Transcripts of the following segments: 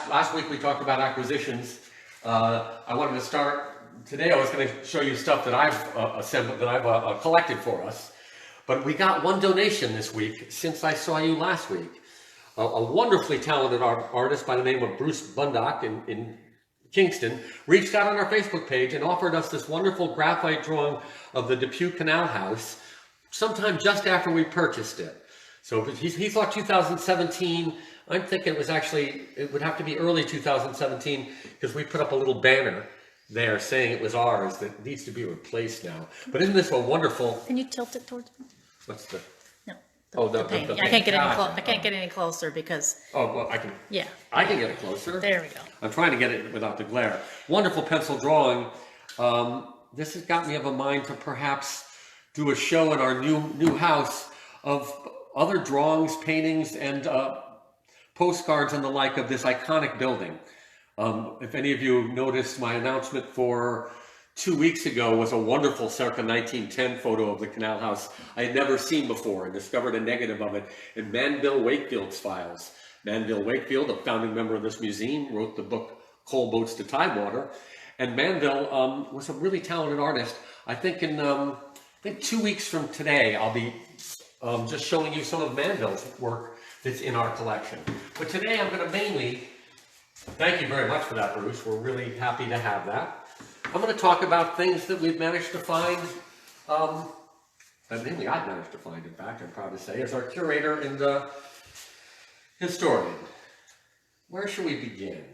last week we talked about acquisitions. I wanted to start today. I was going to show you stuff that I've assembled, that I've collected for us. But we got one donation this week since I saw you last week. A wonderfully talented artist by the name of Bruce Bundock in Kingston reached out on our Facebook page and offered us this wonderful graphite drawing of the Depew Canal House sometime just after we purchased it. So he thought 2017. I'm thinking it would have to be early 2017 because we put up a little banner there saying it was ours that needs to be replaced now. But isn't this a wonderful? Can you tilt it towards me? What's the? No. The paint. I can't get any. I can't get any closer because. Oh well, I can. Yeah. I can get it closer. There we go. I'm trying to get it without the glare. Wonderful pencil drawing. This has got me of a mind to perhaps do a show in our new house of other drawings, paintings, and postcards and the like of this iconic building. If any of you noticed, my announcement for 2 weeks ago was a wonderful circa 1910 photo of the Canal House I had never seen before and discovered a negative of it in Manville Wakefield's files. Manville Wakefield, a founding member of this museum, wrote the book Coal Boats to Tidewater. And Manville was a really talented artist. I think in 2 weeks from today, I'll be just showing you some of Manville's work that's in our collection. But today I'm going to mainly, thank you very much for that, Bruce. We're really happy to have that. I'm going to talk about things that we've managed to find, that mainly I've managed to find, in fact, I'm proud to say, as our curator and historian. Where should we begin?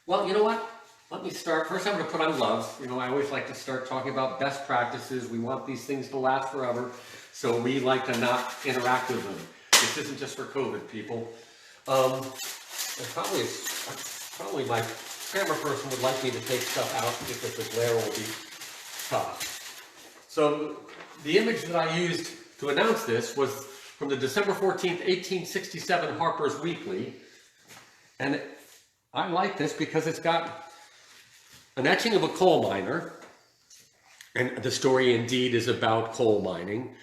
Well, you know what? Let me start. First, I'm going to put on gloves. You know, I always like to start talking about best practices. We want these things to last forever, so we like to not interact with them. This isn't just for COVID, people. Probably my camera person would like me to take stuff out because the glare will be tough. So the image that I used to announce this was from the December 14th, 1867 Harper's Weekly. And I like this because it's got an etching of a coal miner. And the story indeed is about coal mining.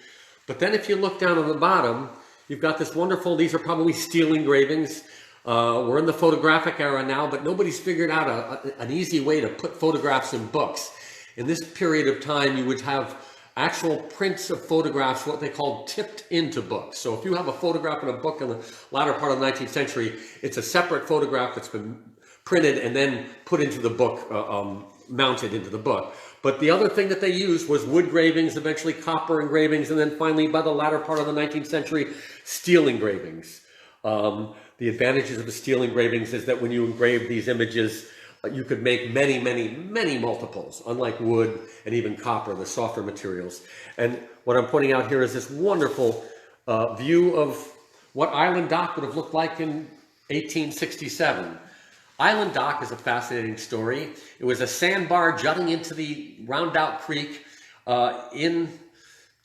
But then if you look down on the bottom, you've got this wonderful, these are probably steel engravings. We're in the photographic era now, but nobody's figured out an easy way to put photographs in books. In this period of time, you would have actual prints of photographs, what they call tipped into books. So if you have a photograph in a book in the latter part of the 19th century, it's a separate photograph that's been printed and then put into the book, mounted into the book. But the other thing that they used was wood engravings, eventually copper engravings, and then finally, by the latter part of the 19th century, steel engravings. The advantages of the steel engravings is that when you engrave these images, you could make many, many, many multiples, unlike wood and even copper, the softer materials. And what I'm pointing out here is this wonderful view of what Island Dock would have looked like in 1867. Island Dock is a fascinating story. It was a sandbar jutting into the Rondout Creek in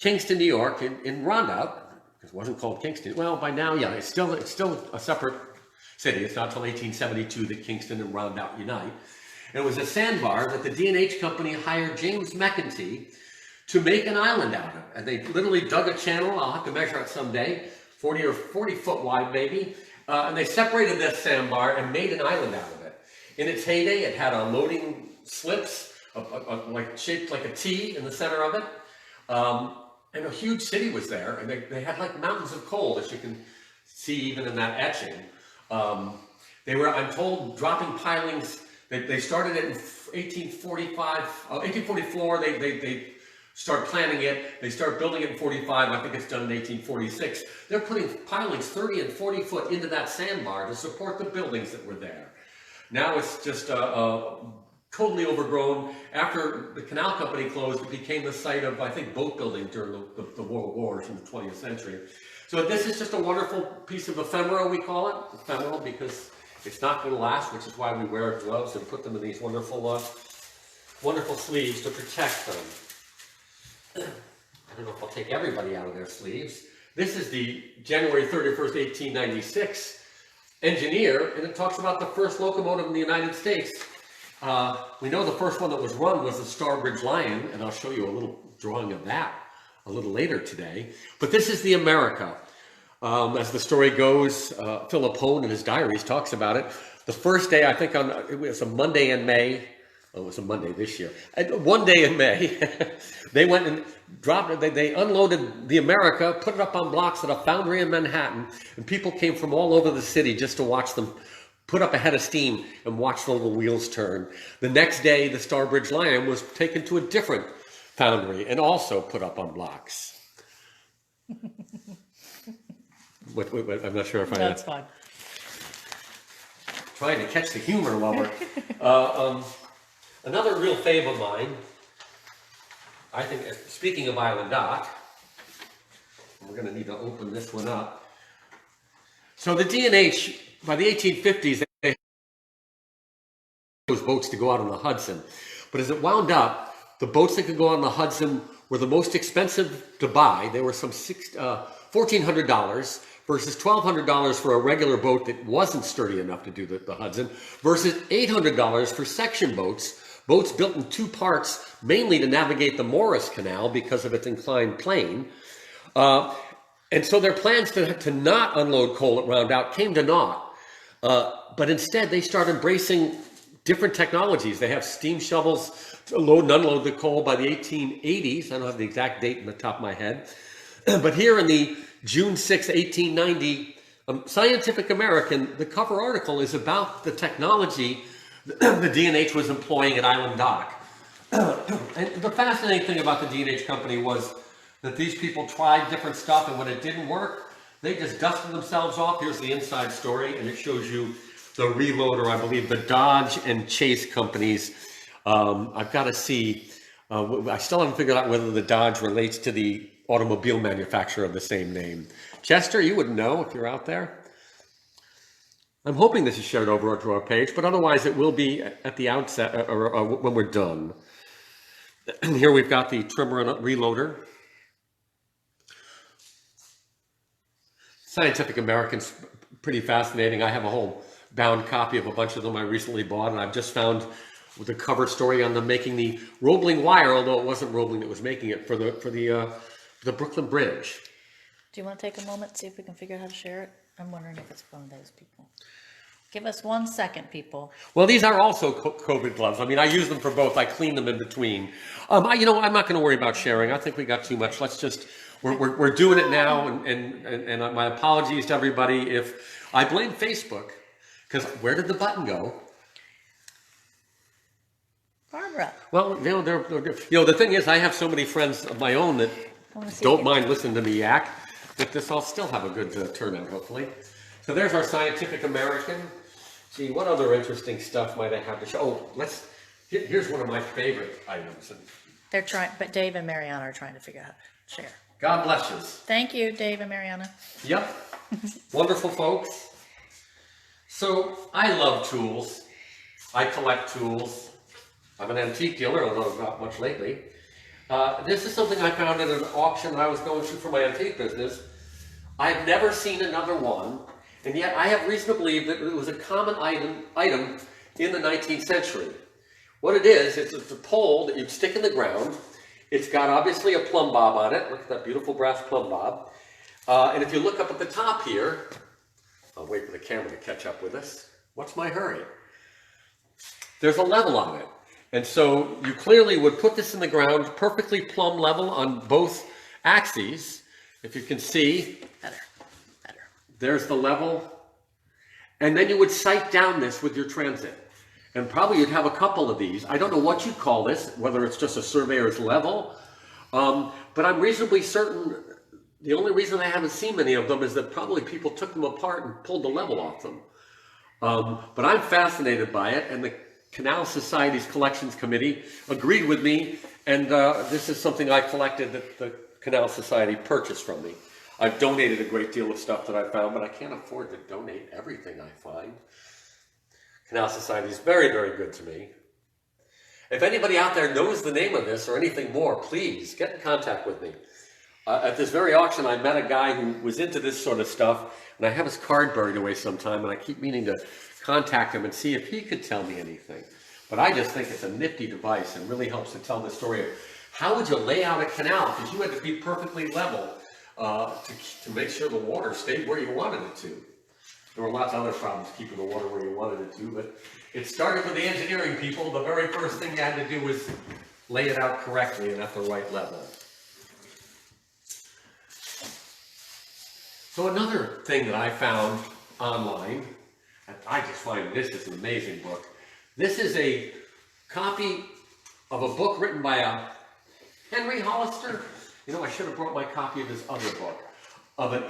Kingston, New York, in Rondout. It wasn't called Kingston. Well, by now, yeah, it's still a separate city. It's not until 1872 that Kingston and Rondout unite. And it was a sandbar that the D&H company hired James McEntee to make an island out of. And they literally dug a channel. I'll have to measure it someday, 40 or 40 foot wide maybe. And they separated this sandbar and made an island out of it. In its heyday, it had a loading slips, shaped like a T in the center of it. And a huge city was there, and they had like mountains of coal, as you can see even in that etching. They were, I'm told, dropping pilings. They started it in 1844. They start planning it. They start building it in 45. I think it's done in 1846. They're putting pilings 30 and 40 foot into that sandbar to support the buildings that were there. Now it's just totally overgrown. After the canal company closed, it became the site of, I think, boat building during the World Wars in the 20th century. So this is just a wonderful piece of ephemera, we call it. Ephemeral because it's not going to last, which is why we wear gloves and put them in these wonderful, wonderful sleeves to protect them. I don't know if I'll take everybody out of their sleeves. This is the January 31st, 1896 engineer, and it talks about the first locomotive in the United States. We know the first one that was run was the Starbridge Lion, and I'll show you a little drawing of that a little later today. But this is the America. As the story goes, Philip Hone in his diaries talks about it. The first day, I think it was a Monday in May. Oh, it was a Monday this year. One day in May, they went and dropped it. They unloaded the America, put it up on blocks at a foundry in Manhattan, and people came from all over the city just to watch them put up a head of steam and watch the little wheels turn. The next day, the Starbridge Lion was taken to a different foundry and also put up on blocks. Wait, I'm not sure if That's fine. Trying to catch the humor while we're... another real fave of mine, I think, speaking of Island Dock, we're going to need to open this one up. So the D&H, by the 1850s, they had those boats to go out on the Hudson. But as it wound up, the boats that could go on the Hudson were the most expensive to buy. They were some $1,400 versus $1,200 for a regular boat that wasn't sturdy enough to do the Hudson, versus $800 for section boats. Boats built in two parts, mainly to navigate the Morris Canal because of its inclined plane. And so their plans to not unload coal at Round Out came to naught. But instead, they started embracing different technologies. They have steam shovels to load and unload the coal by the 1880s. I don't have the exact date in the top of my head. But here in the June 6, 1890, Scientific American, the cover article is about the technology the D&H was employing at Island Dock. And the fascinating thing about the D&H company was that these people tried different stuff, and when it didn't work, they just dusted themselves off. Here's the inside story, and it shows you the reloader, I believe, the Dodge and Chase companies. I've got to see, I still haven't figured out whether the Dodge relates to the automobile manufacturer of the same name. Chester, you would know if you're out there. I'm hoping this is shared over to our page, but otherwise it will be at the outset or when we're done. And here we've got the trimmer and reloader. Scientific American's pretty fascinating. I have a whole bound copy of a bunch of them I recently bought, and I've just found the cover story on them making the Roebling wire, although it wasn't Roebling that was making it, for the Brooklyn Bridge. Do you want to take a moment, see if we can figure out how to share it? I'm wondering if it's one of those people. Give us 1 second, people. Well, these are also COVID gloves. I mean, I use them for both. I clean them in between. I'm not going to worry about sharing. I think we got too much. Let's just, we're doing it now. And my apologies to everybody if I blame Facebook, because where did the button go? Barbara. Well, the thing is, I have so many friends of my own that don't mind listening to me yak, that this I'll still have a good turnout, hopefully. So there's our Scientific American. Gee, what other interesting stuff might I have to show? Oh, here's one of my favorite items. They're trying, but Dave and Mariana are trying to figure out how to share. God bless you. Thank you, Dave and Mariana. Yep. Wonderful folks. So I love tools. I collect tools. I'm an antique dealer, although not much lately. This is something I found at an auction I was going through for my antique business. I've never seen another one, and yet I have reason to believe that it was a common item in the 19th century. What it is, it's a pole that you'd stick in the ground. It's got obviously a plumb bob on it. Look at that beautiful brass plumb bob. And if you look up at the top here, I'll wait for the camera to catch up with us. What's my hurry? There's a level on it. And so you clearly would put this in the ground, perfectly plumb level on both axes. If you can see, better. There's the level. And then you would sight down this with your transit. And probably you'd have a couple of these. I don't know what you'd call this, whether it's just a surveyor's level. But I'm reasonably certain the only reason I haven't seen many of them is that probably people took them apart and pulled the level off them. But I'm fascinated by it, and the Canal Society's Collections Committee agreed with me, and this is something I collected that the Canal Society purchased from me. I've donated a great deal of stuff that I found, but I can't afford to donate everything I find. Canal Society is very, very good to me. If anybody out there knows the name of this or anything more, please get in contact with me. At this very auction, I met a guy who was into this sort of stuff, and I have his card buried away sometime, and I keep meaning to contact him and see if he could tell me anything. But I just think it's a nifty device and really helps to tell the story of how would you lay out a canal, because you had to be perfectly level to make sure the water stayed where you wanted it to. There were lots of other problems keeping the water where you wanted it to, but it started with the engineering people. The very first thing you had to do was lay it out correctly and at the right level. So another thing that I found online, and I just find this is an amazing book. This is a copy of a book written by a Henry Hollister. You know, I should have brought my copy of his other book, of an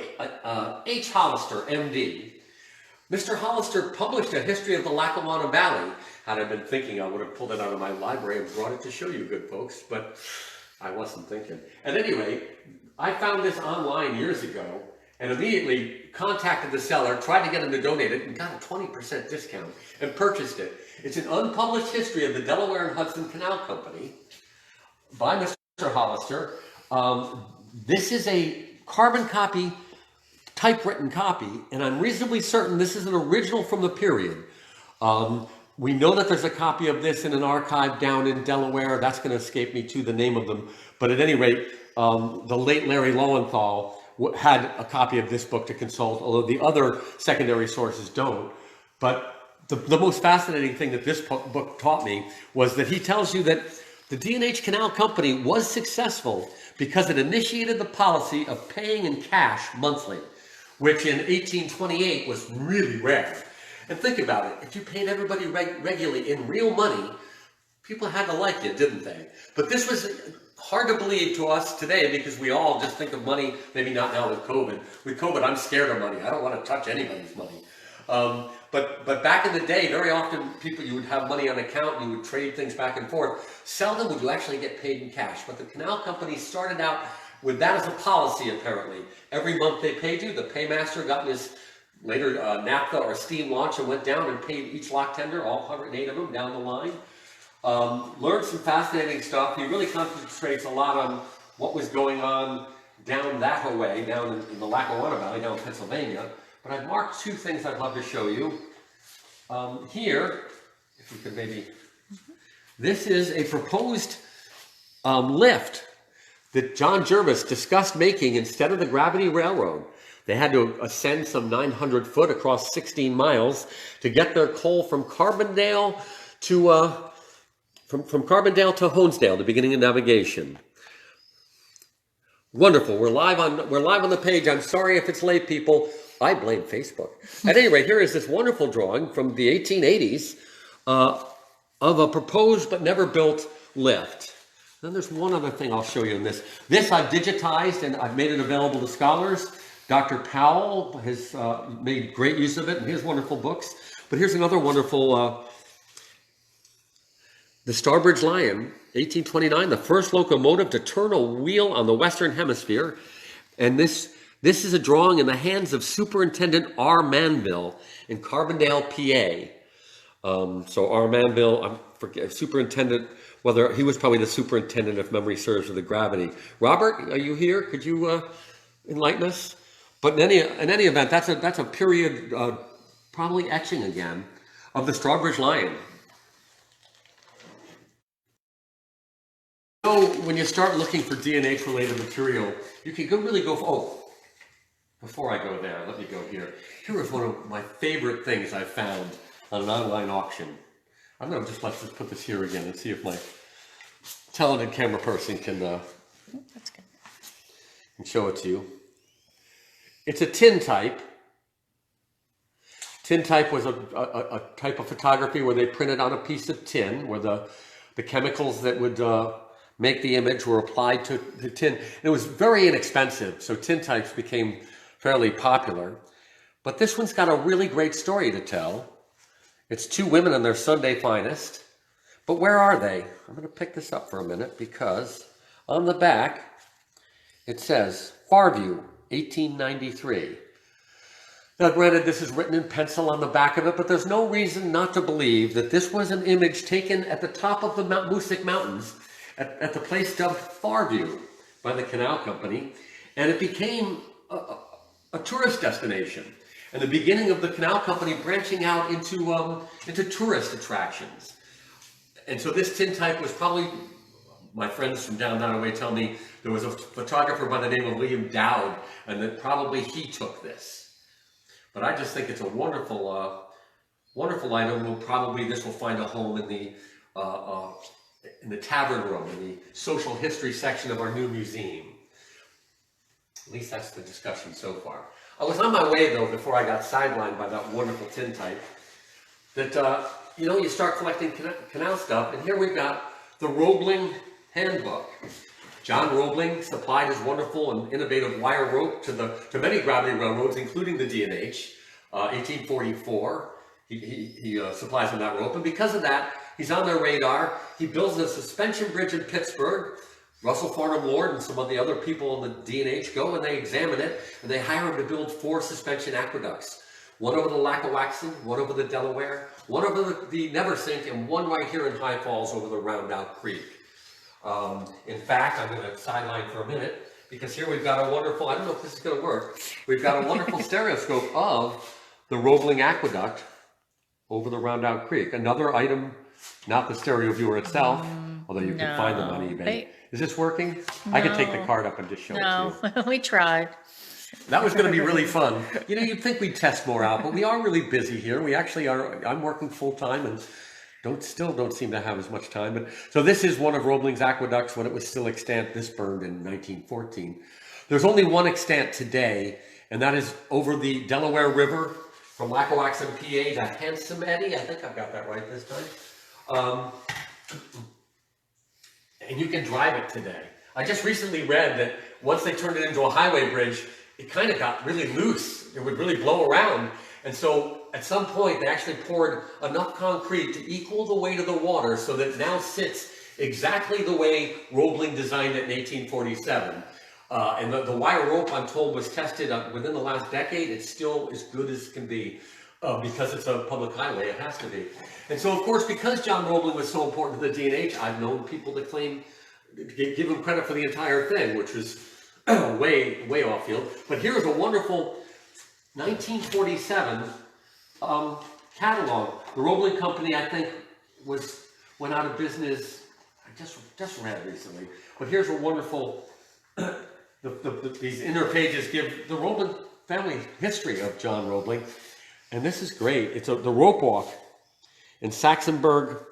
H. Hollister, MD. Mr. Hollister published a history of the Lackawanna Valley. Had I been thinking, I would have pulled it out of my library and brought it to show you, good folks, but I wasn't thinking. At any rate, I found this online years ago and immediately contacted the seller, tried to get him to donate it, and got a 20% discount and purchased it. It's an unpublished history of the Delaware and Hudson Canal Company by Mr. Hollister. This is a carbon copy, typewritten copy, and I'm reasonably certain this is an original from the period. We know that there's a copy of this in an archive down in Delaware. That's going to escape me too, the name of them. But at any rate, the late Larry Lowenthal had a copy of this book to consult, although the other secondary sources don't. But the most fascinating thing that this book taught me was that he tells you that the D&H Canal Company was successful because it initiated the policy of paying in cash monthly, which in 1828 was really rare. And think about it, if you paid everybody regularly in real money, people had to like you, didn't they? But this was hard to believe to us today because we all just think of money, maybe not now with COVID. With COVID, I'm scared of money. I don't want to touch anybody's money. But back in the day, very often people, you would have money on account and you would trade things back and forth. Seldom would you actually get paid in cash. But the canal company started out with that as a policy, apparently. Every month they paid you. The paymaster got in his later naphtha or steam launch and went down and paid each lock tender, all 108 of them, down the line. Learned some fascinating stuff. He really concentrates a lot on what was going on down that way, down in the Lackawanna Valley, down in Pennsylvania. But I've marked two things I'd love to show you. Here, if we could maybe, this is a proposed lift that John Jervis discussed making instead of the gravity railroad. They had to ascend some 900 foot across 16 miles to get their coal from Carbondale to from Carbondale to Honesdale, the beginning of navigation. Wonderful. We're live on the page. I'm sorry if it's late, people. I blame Facebook. At any rate, here is this wonderful drawing from the 1880s of a proposed but never built lift. Then there's one other thing I'll show you in this. This I've digitized and I've made it available to scholars. Dr. Powell has made great use of it in his wonderful books. But here's another wonderful, the Starbridge Lion, 1829, the first locomotive to turn a wheel on the Western Hemisphere. And this is a drawing in the hands of Superintendent R. Manville in Carbondale, PA. So R. Manville, I forget, Superintendent, whether he was probably the superintendent, if memory serves, of the gravity. Robert, are you here? Could you enlighten us? But in any event, that's a period, probably etching again, of the Starbridge Lion. So when you start looking for D&H related material, you can really go for, oh, before I go there, let me go here. Here is one of my favorite things I found on an online auction. I'm going to let's just put this here again and see if my talented camera person can, That's good. can show it to you. It's a tin type. Tin type was a type of photography where they printed on a piece of tin, where the chemicals that would make the image were applied to the tin. And it was very inexpensive, so tin types became fairly popular. But this one's got a really great story to tell. It's two women in their Sunday finest. But where are they? I'm going to pick this up for a minute because on the back it says Farview, 1893. Now granted, this is written in pencil on the back of it, but there's no reason not to believe that this was an image taken at the top of the Moosic Mountains at the place dubbed Farview by the Canal Company, and it became a tourist destination, and the beginning of the Canal Company branching out into tourist attractions. And so this tin type was probably, my friends from down that way tell me, there was a photographer by the name of William Dowd, and that probably he took this. But I just think it's a wonderful, wonderful item. This will find a home in the tavern room, in the social history section of our new museum. At least that's the discussion so far. I was on my way though, before I got sidelined by that wonderful tintype, that, you start collecting canal stuff, and here we've got the Roebling Handbook. John Roebling supplied his wonderful and innovative wire rope to many gravity railroads, including the D&H, 1844. He supplies them that rope, and because of that, he's on their radar. He builds a suspension bridge in Pittsburgh. Russell Farnham Lord and some of the other people on the D&H go and they examine it, and they hire him to build 4 suspension aqueducts. One over the Lackawaxen, one over the Delaware, one over the Neversink, and one right here in High Falls over the Roundout Creek. In fact, I'm going to sideline for a minute, because here we've got a wonderful, I don't know if this is going to work, we've got a wonderful stereoscope of the Roebling Aqueduct over the Roundout Creek. Another item, not the stereo viewer itself, although you can find them on eBay. Is this working? No. I could take the card up and just show it to you. No, we tried. That was going to be really fun. You'd think we'd test more out, but we are really busy here. We actually are. I'm working full time and still don't seem to have as much time. But so this is one of Roebling's aqueducts when it was still extant. This burned in 1914. There's only one extant today, and that is over the Delaware River from Lackawaxen, PA to Handsome Eddy. I think I've got that right this time. And you can drive it today. I just recently read that once they turned it into a highway bridge, it kind of got really loose. It would really blow around. And so at some point, they actually poured enough concrete to equal the weight of the water so that it now sits exactly the way Roebling designed it in 1847. And the wire rope, I'm told, was tested within the last decade. It's still as good as can be because it's a public highway. It has to be. And so, of course, because John Roebling was so important to the D&H, I've known people that claim, give him credit for the entire thing, which was way off field. But here's a wonderful 1947 catalog. The Roebling Company, I think, went out of business. I just read recently. But here's a wonderful. These inner pages give the Roebling family history of John Roebling, and this is great. It's the rope walk in Saxonburg,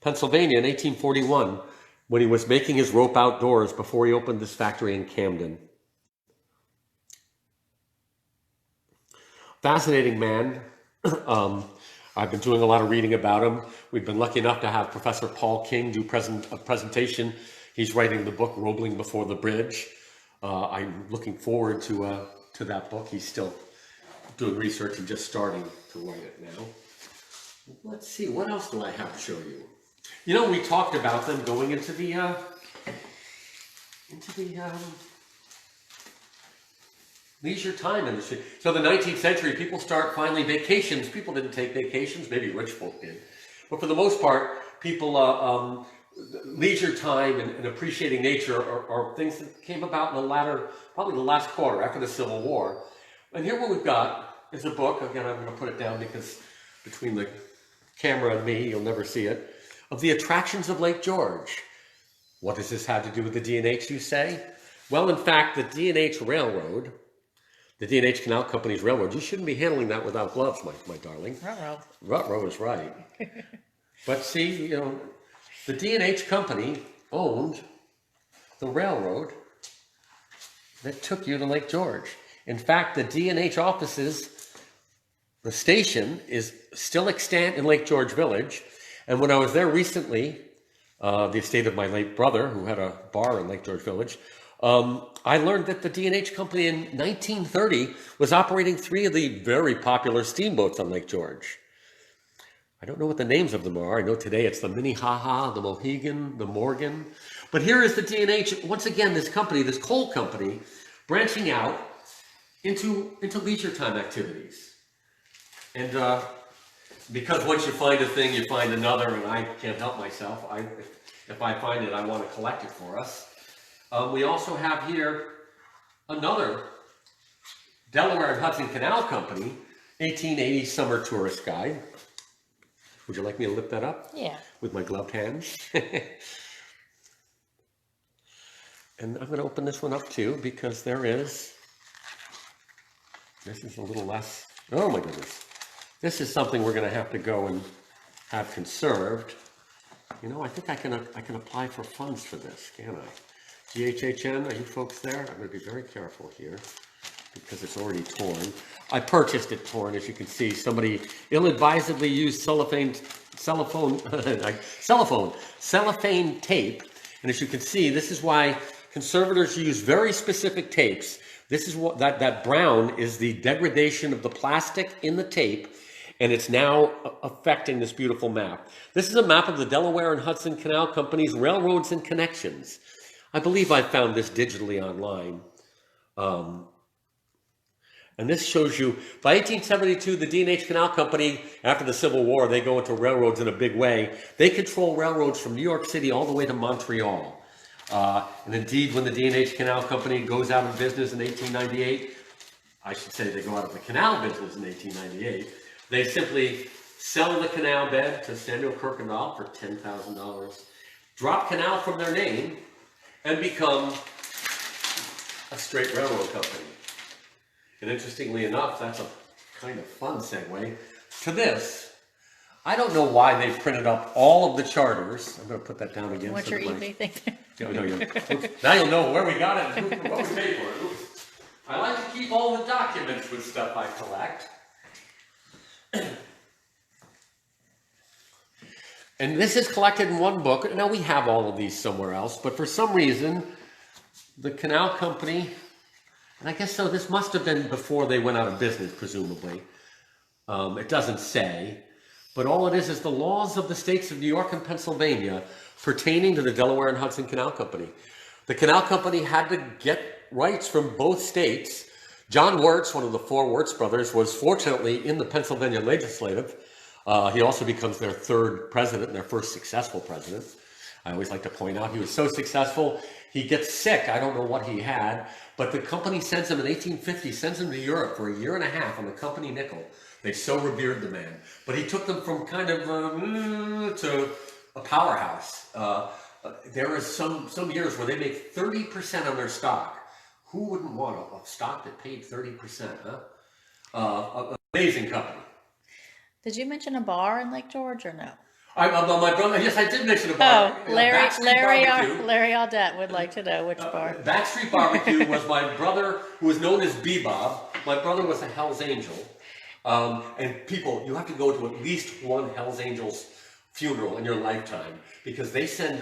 Pennsylvania in 1841, when he was making his rope outdoors before he opened this factory in Camden. Fascinating man. I've been doing a lot of reading about him. We've been lucky enough to have Professor Paul King do a presentation. He's writing the book Roebling Before the Bridge. I'm looking forward to that book. He's still doing research and just starting to write it now. Let's see, what else do I have to show you? We talked about them going into the leisure time industry. So the 19th century, people start finally vacations. People didn't take vacations, maybe rich folk did. But for the most part, people, leisure time and appreciating nature are things that came about in probably the last quarter after the Civil War. And here what we've got is a book, again I'm going to put it down because between the camera and me you'll never see it, of the attractions of Lake George. What does this have to do with the D&H, you say? Well, in fact, the D&H Railroad, the D&H Canal Company's railroad, you shouldn't be handling that without gloves, my darling. Ruh-roh. Ruh-roh is right. But see, the D&H Company owned the railroad that took you to Lake George. In fact, the D&H offices, the station is still extant in Lake George Village. And when I was there recently, the estate of my late brother, who had a bar in Lake George Village, I learned that the D&H Company in 1930 was operating 3 of the very popular steamboats on Lake George. I don't know what the names of them are. I know today it's the Minnehaha, the Mohegan, the Morgan. But here is the D&H, once again, this company, this coal company, branching out into leisure time activities. And because once you find a thing, you find another, and I can't help myself. If I find it, I want to collect it for us. We also have here another Delaware and Hudson Canal Company, 1880 Summer Tourist Guide. Would you like me to lift that up? Yeah. With my gloved hands. And I'm going to open this one up too, because there is This is a little less. Oh my goodness. This is something we're going to have to go and have conserved. You know, I think I can apply for funds for this, can't I? GHHN, are you folks there? I'm going to be very careful here because it's already torn. I purchased it torn, as you can see. Somebody ill-advisedly used cellophane tape. And as you can see, this is why conservators use very specific tapes. This is what that brown is, the degradation of the plastic in the tape, and it's now affecting this beautiful map. This is a map of the Delaware and Hudson Canal Company's railroads and connections. I believe I found this digitally online. And this shows you, by 1872, the D&H Canal Company, after the Civil War, they go into railroads in a big way. They control railroads from New York City all the way to Montreal. And indeed, when the D&H Canal Company goes out of business in 1898, I should say they go out of the canal business in 1898, they simply sell the canal bed to Samuel Kirkendall for $10,000, drop canal from their name, and become a straight railroad company. And interestingly enough, that's a kind of fun segue to this. I don't know why they've printed up all of the charters. I'm going to put that down again. What's your eBay thing? Oops. Now you'll know where we got it and what we paid for it. Oops. I like to keep all the documents with stuff I collect. And this is collected in one book. Now we have all of these somewhere else, but for some reason, the Canal Company, and I guess so, this must have been before they went out of business, presumably. It doesn't say, but all it is the laws of the states of New York and Pennsylvania pertaining to the Delaware and Hudson Canal Company. The Canal Company had to get rights from both states. John Wirtz, one of the four Wirtz brothers, was fortunately in the Pennsylvania legislative. He also becomes their third president and their first successful president. I always like to point out he was so successful, he gets sick. I don't know what he had, but the company sends him in 1850, sends him to Europe for 1.5 years on the company nickel. They so revered the man. But he took them from kind of to a powerhouse. There is some years where they make 30% on their stock. Who wouldn't want a stock that paid 30%, huh? Amazing company. Did you mention a bar in Lake George or no? My brother, yes, I did mention a bar. Oh, Larry Audette would like to know which bar. Backstreet Barbecue was my brother, who was known as Bebob. My brother was a Hell's Angel. And people, you have to go to at least one Hell's Angels funeral in your lifetime, because they send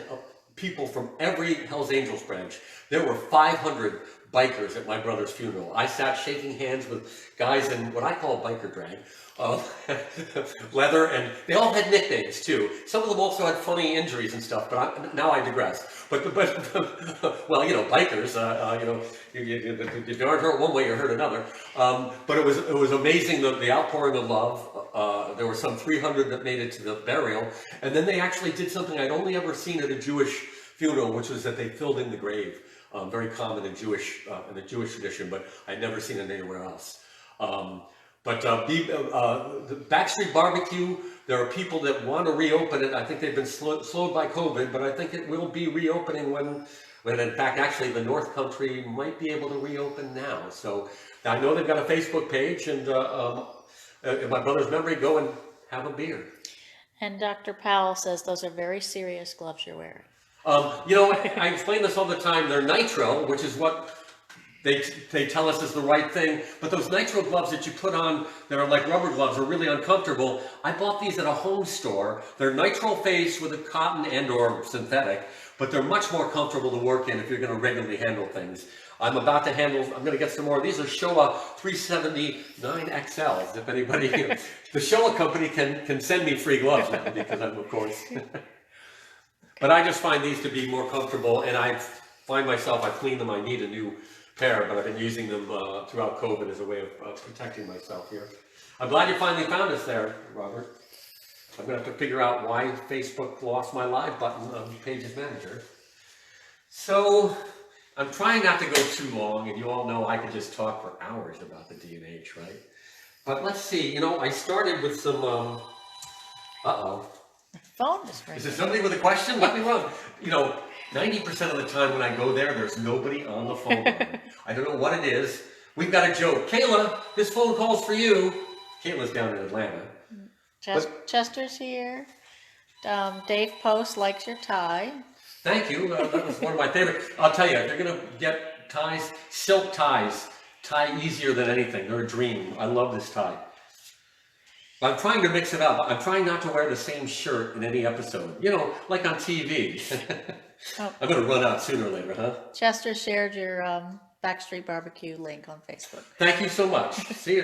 people from every Hell's Angels branch. There were 500 bikers at my brother's funeral. I sat shaking hands with guys in what I call biker drag. Leather, and they all had nicknames too. Some of them also had funny injuries and stuff, but now I digress. But well, you know, bikers, if you aren't hurt one way, you're hurt another. But it was amazing, the outpouring of love. There were some 300 that made it to the burial, and then they actually did something I'd only ever seen at a Jewish funeral, which was that they filled in the grave. Very common in the Jewish tradition, but I'd never seen it anywhere else. But the Backstreet Barbecue, there are people that want to reopen it. I think they've been slowed by COVID, but I think it will be reopening when in fact, actually, the North Country might be able to reopen now. So I know they've got a Facebook page, and in my brother's memory, go and have a beer. And Dr. Powell says those are very serious gloves you're wearing. I explain this all the time. They're nitro, which is what they tell us is the right thing, but those nitro gloves that you put on that are like rubber gloves are really uncomfortable. I bought these at a home store. They're nitro face with a cotton and or synthetic, but they're much more comfortable to work in if you're going to regularly handle things. I'm going to get some more. These are Showa 379 XLs. If anybody, the Showa company can send me free gloves now, because I'm, of course. But I just find these to be more comfortable, and I find myself, I clean them, I need a new pair, but I've been using them throughout COVID as a way of protecting myself here. I'm glad you finally found us there, Robert. I'm going to have to figure out why Facebook lost my live button on Pages Manager. So I'm trying not to go too long, and you all know I could just talk for hours about the D&H, right? But let's see, I started with some, Phone is ringing. Is there somebody with a question? Let me run. 90% of the time when I go there, there's nobody on the phone line. I don't know what it is. We've got a joke. Kayla, this phone call's for you. Kayla's down in Atlanta. Chester's here. Dave Post likes your tie. Thank you. That was one of my favorite. I'll tell you, if you're going to get ties, silk ties tie easier than anything. They're a dream. I love this tie. I'm trying to mix it up. I'm trying not to wear the same shirt in any episode. You know, like on TV. Oh. I'm going to run out sooner or later, huh? Chester shared your Backstreet Barbecue link on Facebook. Thank you so much. See,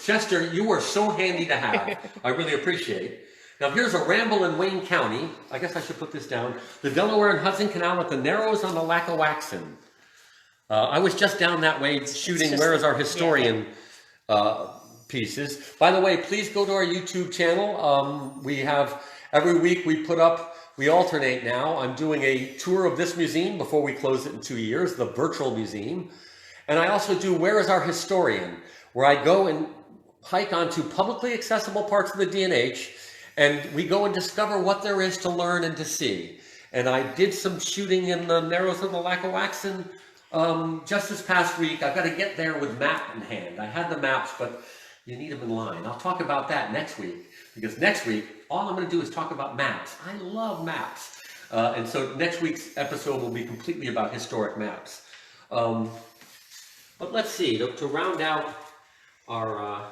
Chester, you are so handy to have. I really appreciate. Now here's a ramble in Wayne County. I guess I should put this down. The Delaware and Hudson Canal at the Narrows on the Lackawaxen. I was just down that way shooting Where is Our Historian pieces. By the way, please go to our YouTube channel. We have, every week we put up, we alternate now. I'm doing a tour of this museum before we close it in 2 years, the virtual museum. And I also do Where is Our Historian, where I go and hike onto publicly accessible parts of the D&H, and we go and discover what there is to learn and to see. And I did some shooting in the Narrows of the Lackawaxen just this past week. I've got to get there with map in hand. I had the maps, but you need them in line. I'll talk about that next week, because next week, all I'm going to do is talk about maps. I love maps. And so next week's episode will be completely about historic maps. But let's see, to round out our...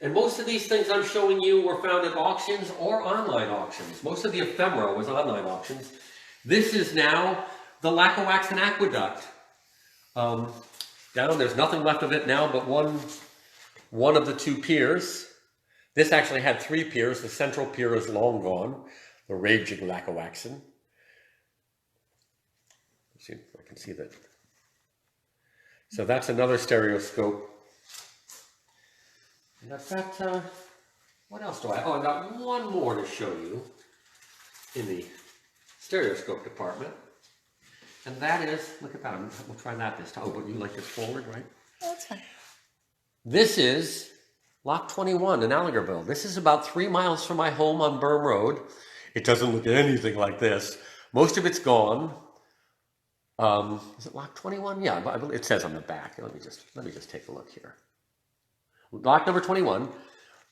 and most of these things I'm showing you were found at auctions or online auctions. Most of the ephemera was online auctions. This is now the Lackawaxen Aqueduct. Down, there's nothing left of it now but one of the two piers. This actually had 3 piers. The central pier is long gone, the raging Lackawaxen. Let's see if I can see that. So that's another stereoscope. And I've got, what else do I have? Oh, I've got one more to show you in the stereoscope department. And that is, look at that, we'll try that this time. Oh, but you like this forward, right? Oh, that's fine. This is Lock 21 in Allingerville. This is about 3 miles from my home on Burm Road. It doesn't look anything like this. Most of it's gone. Is it Lock 21? Yeah, it says on the back. Let me just take a look here. Lock number 21.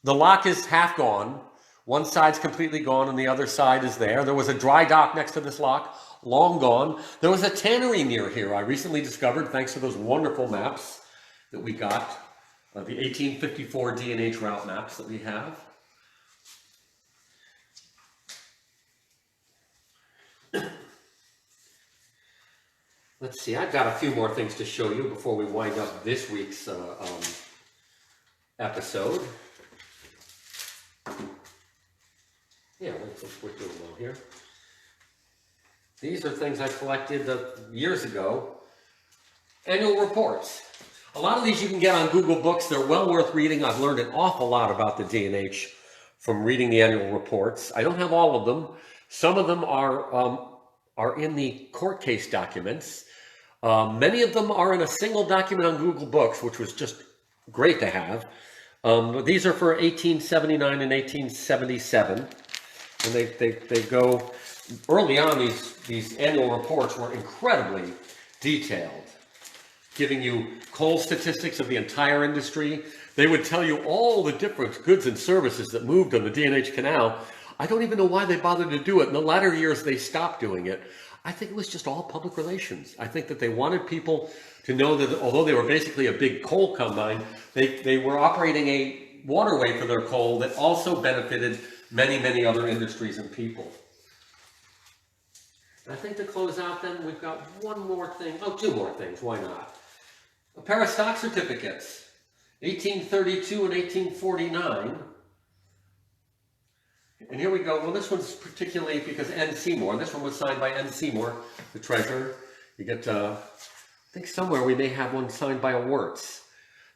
The lock is half gone. One side's completely gone and the other side is there. There was a dry dock next to this lock, long gone. There was a tannery near here I recently discovered thanks to those wonderful maps that we got, the 1854 D&H route maps that we have. Let's see, I've got a few more things to show you before we wind up this week's episode. Yeah, we're doing well here. These are things I collected years ago. Annual reports. A lot of these you can get on Google Books. They're well worth reading. I've learned an awful lot about the D&H from reading the annual reports. I don't have all of them. Some of them are in the court case documents. Many of them are in a single document on Google Books, which was just great to have. These are for 1879 and 1877. And they go, early on, these annual reports were incredibly detailed, giving you coal statistics of the entire industry. They would tell you all the different goods and services that moved on the D&H Canal. I don't even know why they bothered to do it. In the latter years, they stopped doing it. I think it was just all public relations. I think that they wanted people to know that although they were basically a big coal combine, they were operating a waterway for their coal that also benefited many, many other industries and people. And I think to close out then, we've got one more thing. Oh, 2 more things, why not? A pair of stock certificates, 1832 and 1849. And here we go. Well, this one's particularly because N. Seymour. This one was signed by N. Seymour, the treasurer. You get, I think somewhere we may have one signed by a Wirtz.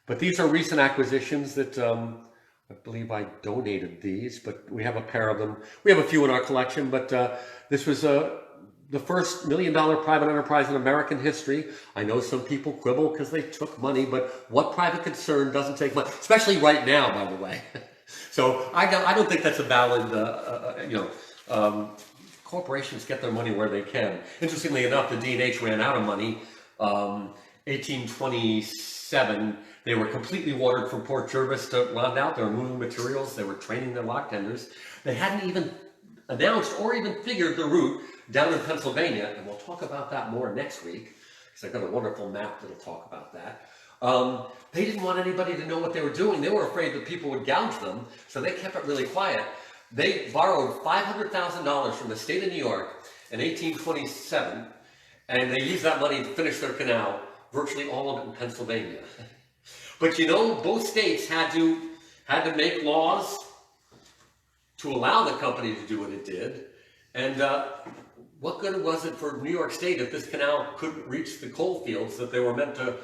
But these are recent acquisitions that I believe I donated these, but we have a pair of them. We have a few in our collection, but this was the first $1 million private enterprise in American history. I know some people quibble because they took money, but what private concern doesn't take money? Especially right now, by the way. So I don't think that's a valid, corporations get their money where they can. Interestingly enough, the D&H ran out of money 1827, they were completely watered from Port Jervis to Rondout. They were moving materials. They were training their lock tenders. They hadn't even announced or even figured the route down in Pennsylvania, and we'll talk about that more next week, because I've got a wonderful map that'll talk about that. They didn't want anybody to know what they were doing. They were afraid that people would gouge them, so they kept it really quiet. They borrowed $500,000 from the state of New York in 1827, and they used that money to finish their canal, virtually all of it in Pennsylvania. But you know, both states had to make laws to allow the company to do what it did. And what good was it for New York State if this canal couldn't reach the coal fields that they were meant to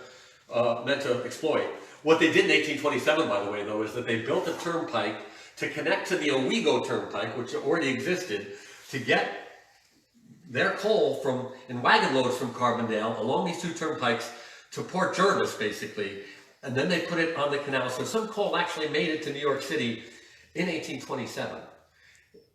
exploit? What they did in 1827, by the way, though, is that they built a turnpike to connect to the Owego Turnpike, which already existed, to get their coal in wagon loads from Carbondale along these two turnpikes to Port Jervis, basically. And then they put it on the canal. So some coal actually made it to New York City in 1827.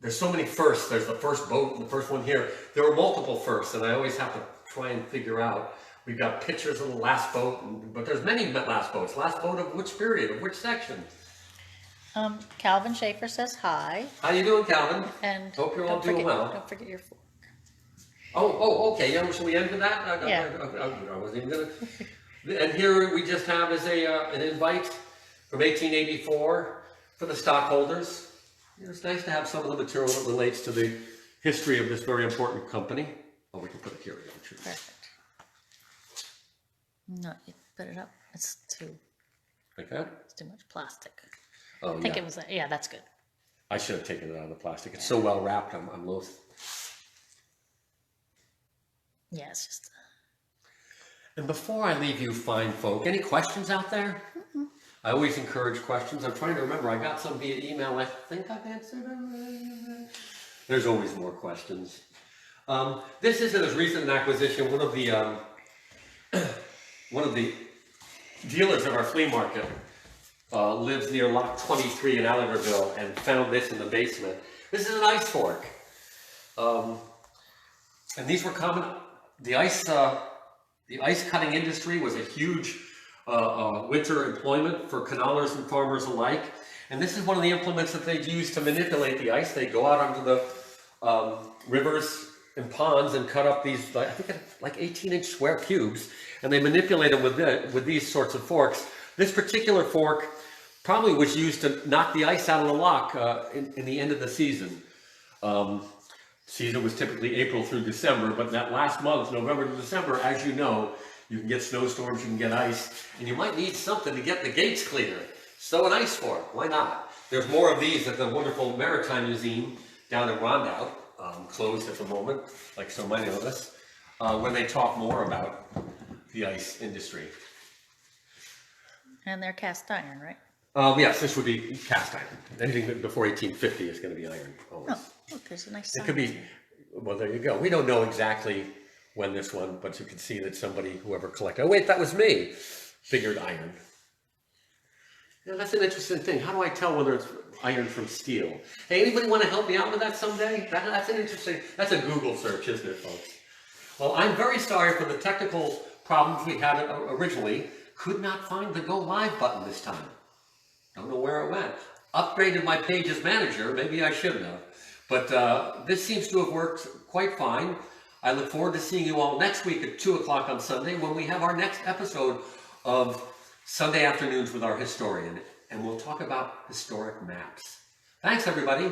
There's so many firsts. There's the first boat, the first one here. There were multiple firsts, and I always have to try and figure out. We've got pictures of the last boat, but there's many last boats. Last boat of which period, of which section? Calvin Schaefer says hi. How you doing, Calvin? And hope you're all doing well. Don't forget your fork. Oh, okay. Yeah, should we end with that? Yeah. I wasn't even gonna. And here we just have as an invite from 1884 for the stockholders. It's nice to have some of the material that relates to the history of this very important company. Oh, we can put it here again, too. Perfect. No, you put it up. It's too. Like that? It's too much plastic. Oh, I think it was. Yeah, that's good. I should have taken it out of the plastic. It's so well wrapped. I'm loath. Yeah, it's just. And before I leave you fine folk, any questions out there? Mm-hmm. I always encourage questions. I'm trying to remember. I got some via email. I think I've answered them. There's always more questions. This isn't as recent an acquisition. One of the dealers of our flea market lives near Lock 23 in Allingerville and found this in the basement. This is an ice fork. And these were common. The ice cutting industry was a huge winter employment for canalers and farmers alike. And this is one of the implements that they'd use to manipulate the ice. They go out onto the rivers and ponds and cut up these, I think like 18-inch square cubes, and they manipulate them with these sorts of forks. This particular fork probably was used to knock the ice out of the lock in the end of the season. Season was typically April through December, but that last month, November to December, as you know, you can get snowstorms, you can get ice, and you might need something to get the gates clear. So an ice fork, why not? There's more of these at the wonderful Maritime Museum down in Rondout, closed at the moment, like so many of us, where they talk more about the ice industry. And they're cast iron, right? Yes, this would be cast iron. Anything before 1850 is going to be iron, always. Oh, look, there's a nice sign. It could be, well, there you go. We don't know exactly when this one, but you can see that somebody, whoever collected, oh wait, that was me, figured iron. You know, that's an interesting thing. How do I tell whether it's iron from steel? Hey, anybody want to help me out with that someday? That's an interesting, that's a Google search, isn't it, folks? Well, I'm very sorry for the technical problems we had originally. Could not find the go live button this time. Don't know where it went. Upgraded my page as manager, maybe I shouldn't have. But this seems to have worked quite fine. I look forward to seeing you all next week at 2 o'clock on Sunday when we have our next episode of Sunday Afternoons with our historian, and we'll talk about historic maps. Thanks, everybody.